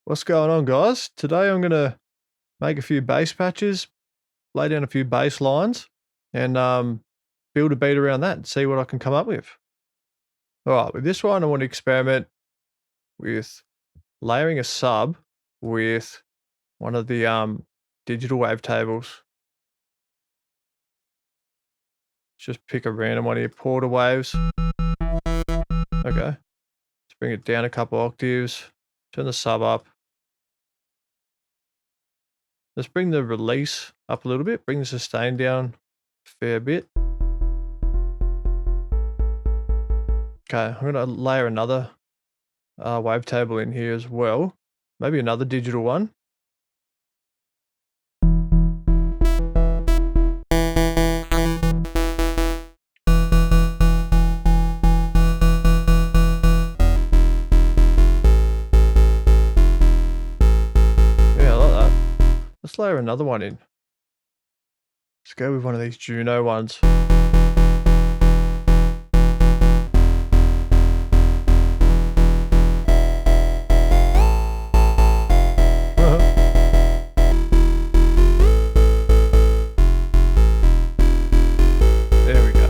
What's going on, guys? Today I'm going to make a few bass patches, lay down a few bass lines, and build a beat around that and see what I can come up with. All right, with this one, I want to experiment with layering a sub with one of the digital wavetables. Just pick a random one of your quarter waves. Okay, let's bring it down a couple octaves, turn the sub up. Let's bring the release up a little bit, bring the sustain down a fair bit. Okay, I'm going to layer another wavetable in here as well. Maybe another digital one. Yeah, I like that. Let's layer another one in. Let's go with one of these Juno ones. There we go.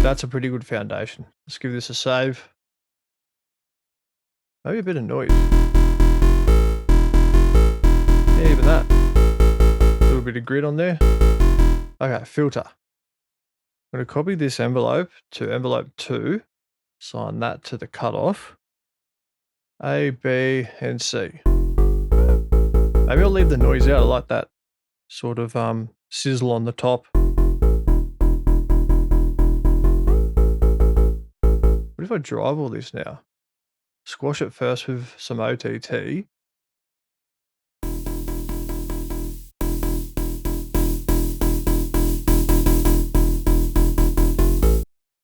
That's a pretty good foundation. Let's give this a save. Maybe a bit of noise. Yeah, even that. A little bit of grid on there. Okay, filter. I'm going to copy this envelope to envelope 2. Assign that to the cutoff. A, B, and C. Maybe I'll leave the noise out. I like that sort of sizzle on the top. What if I drive all this now? Squash it first with some OTT.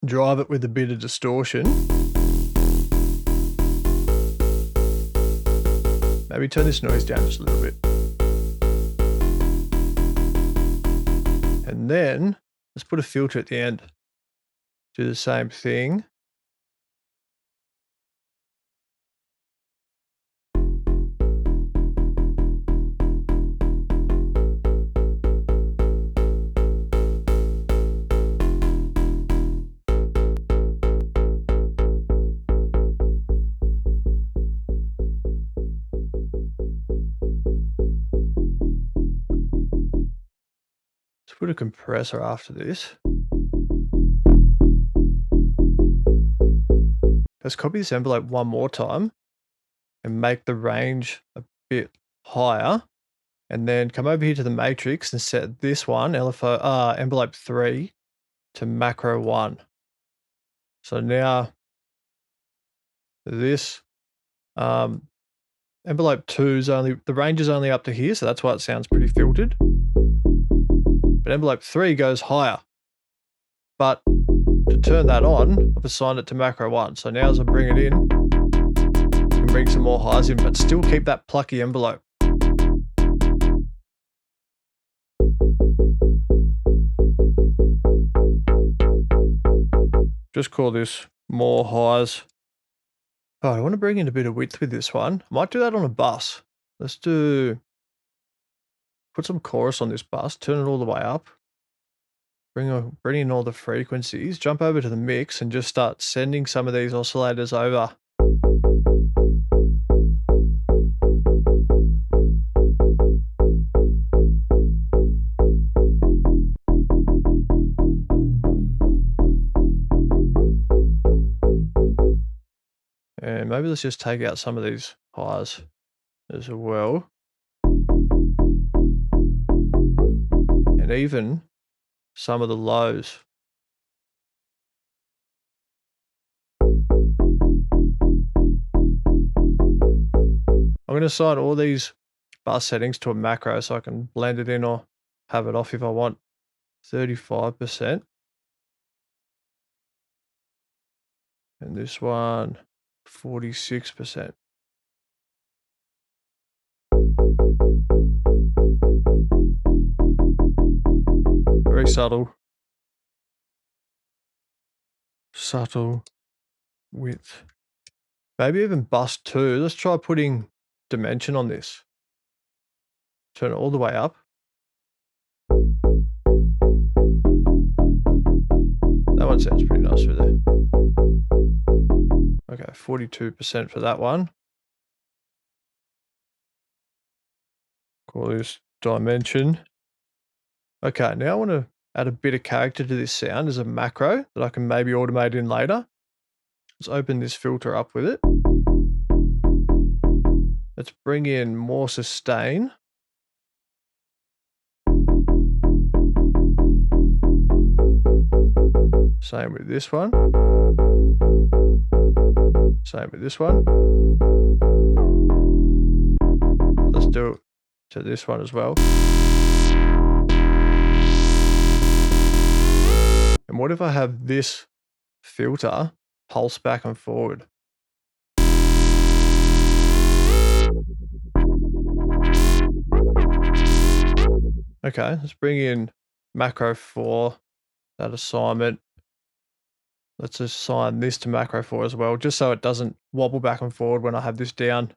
Drive it with a bit of distortion. Maybe turn this noise down just a little bit. And then let's put a filter at the end. Do the same thing. Let's put a compressor after this. Let's copy this envelope one more time and make the range a bit higher. And then come over here to the matrix and set this one, envelope 3, to macro 1. So now this envelope 2 is the range is only up to here, so that's why it sounds pretty filtered. But envelope 3 goes higher. But to turn that on, I've assigned it to macro 1. So now as I bring it in, I can bring some more highs in, but still keep that plucky envelope. Just call this more highs. Oh, I want to bring in a bit of width with this one. I might do that on a bus. Let's put some chorus on this bus, turn it all the way up. Bring in all the frequencies, jump over to the mix and just start sending some of these oscillators over. And maybe let's just take out some of these highs as well. And even some of the lows. I'm going to assign all these bus settings to a macro so I can blend it in or have it off if I want. 35%. And this one, 46%. Very subtle. Subtle width. Maybe even bus 2. Let's try putting dimension on this. Turn it all the way up. That one sounds pretty nice through there. Okay, 42% for that one. Call this dimension. Okay, now I want to add a bit of character to this sound as a macro that I can maybe automate in later. Let's open this filter up with it. Let's bring in more sustain. Same with this one. Same with this one. Let's do it to this one as well. And what if I have this filter pulse back and forward? Okay, let's bring in macro 4, that assignment. Let's assign this to macro 4 as well, just so it doesn't wobble back and forward when I have this down.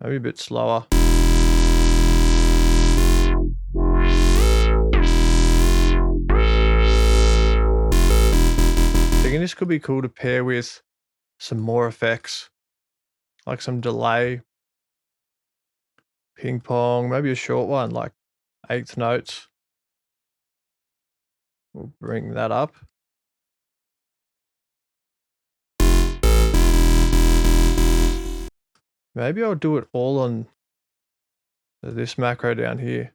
Maybe a bit slower. Thinking this could be cool to pair with some more effects, like some delay, ping pong, maybe a short one like 8th notes. We'll bring that up. Maybe I'll do it all on this macro down here.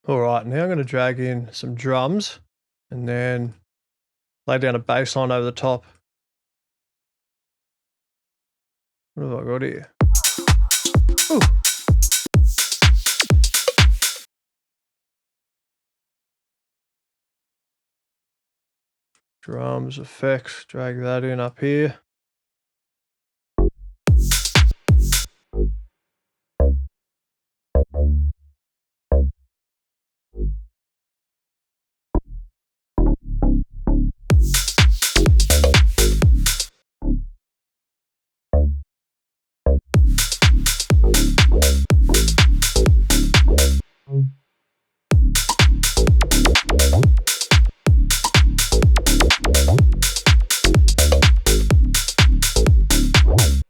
All right, now I'm going to drag in some drums and then lay down a bass line over the top. What have I got here? Ooh. Drums, effects, drag that in up here.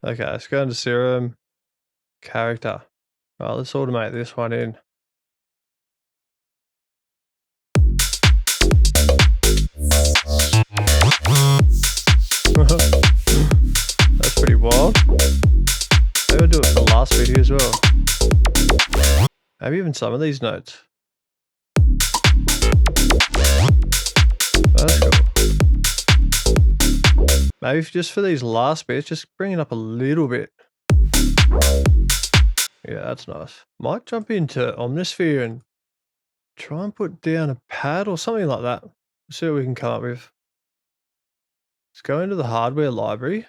Okay, let's go into Serum, character. All right, let's automate this one in. That's pretty wild. Maybe I'll do it for the last video as well. Maybe even some of these notes. That's cool. Maybe just for these last bits, just bring it up a little bit. Yeah, that's nice. Might jump into Omnisphere and try and put down a pad or something like that. See what we can come up with. Let's go into the hardware library.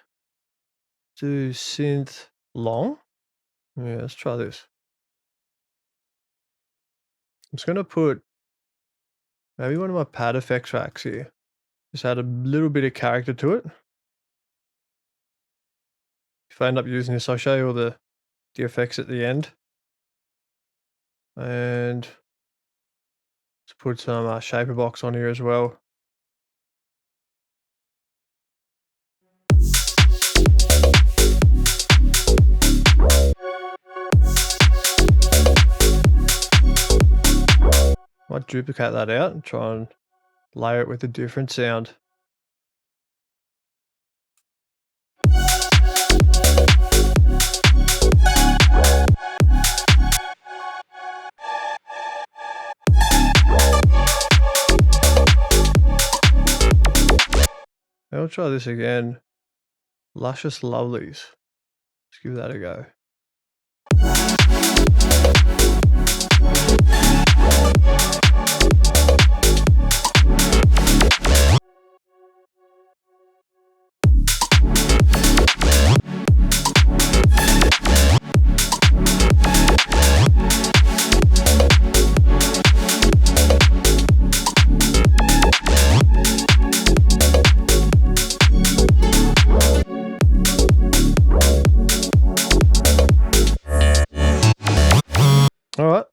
Do synth long. Yeah, let's try this. I'm just going to put maybe one of my pad effect tracks here. Just add a little bit of character to it. If I end up using this, I'll show you all the effects at the end. And let's put some shaper box on here as well. Might duplicate that out and try and layer it with a different sound. I'll try this again. Luscious Lovelies. Let's give that a go.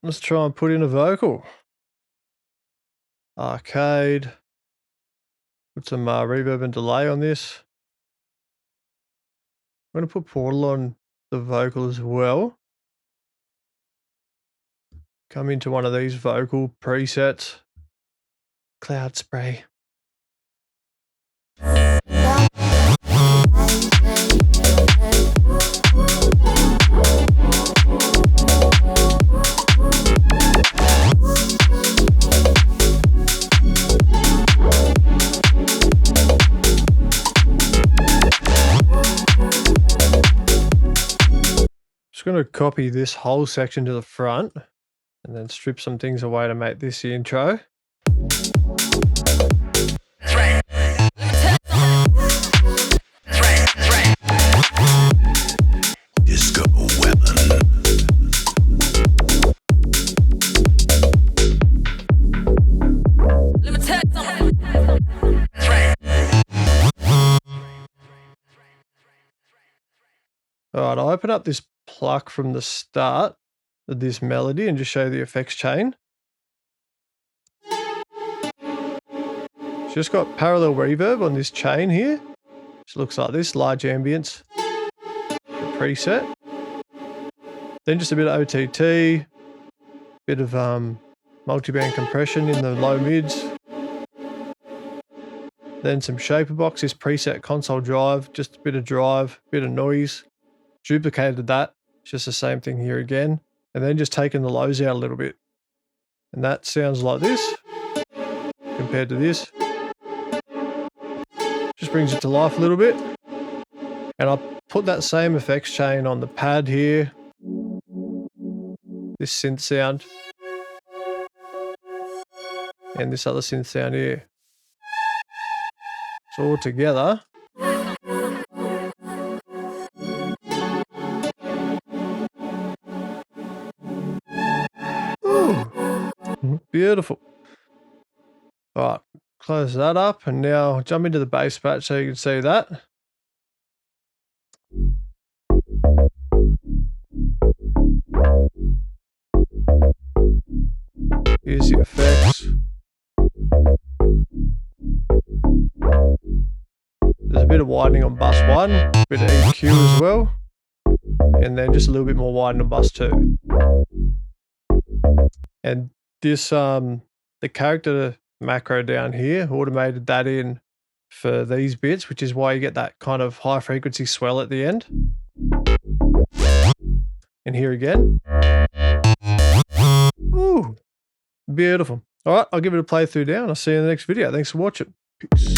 let's try and put in a vocal. Arcade. Put some reverb and delay on this. I'm going to put Portal on the vocal as well. Come into one of these vocal presets. Cloud spray. Just going to copy this whole section to the front and then strip some things away to make this the intro. Alright, I'll open up this pluck from the start of this melody and just show the effects chain. It's just got parallel reverb on this chain here. It looks like this, large ambience, the preset. Then just a bit of OTT, bit of multiband compression in the low mids. Then some shaper box, this preset console drive, just a bit of drive, bit of noise. Duplicated that, it's just the same thing here again. And then just taking the lows out a little bit. And that sounds like this compared to this. Just brings it to life a little bit. And I'll put that same effects chain on the pad here. This synth sound. And this other synth sound here. So all together. Ooh, beautiful. All right, close that up and now jump into the bass patch so you can see that. Here's the effects. There's a bit of widening on bus 1, a bit of EQ as well, and then just a little bit more widening on bus 2. And this, the character macro down here, automated that in for these bits, which is why you get that kind of high frequency swell at the end. And here again. Ooh, beautiful. All right, I'll give it a playthrough now and I'll see you in the next video. Thanks for watching. Peace.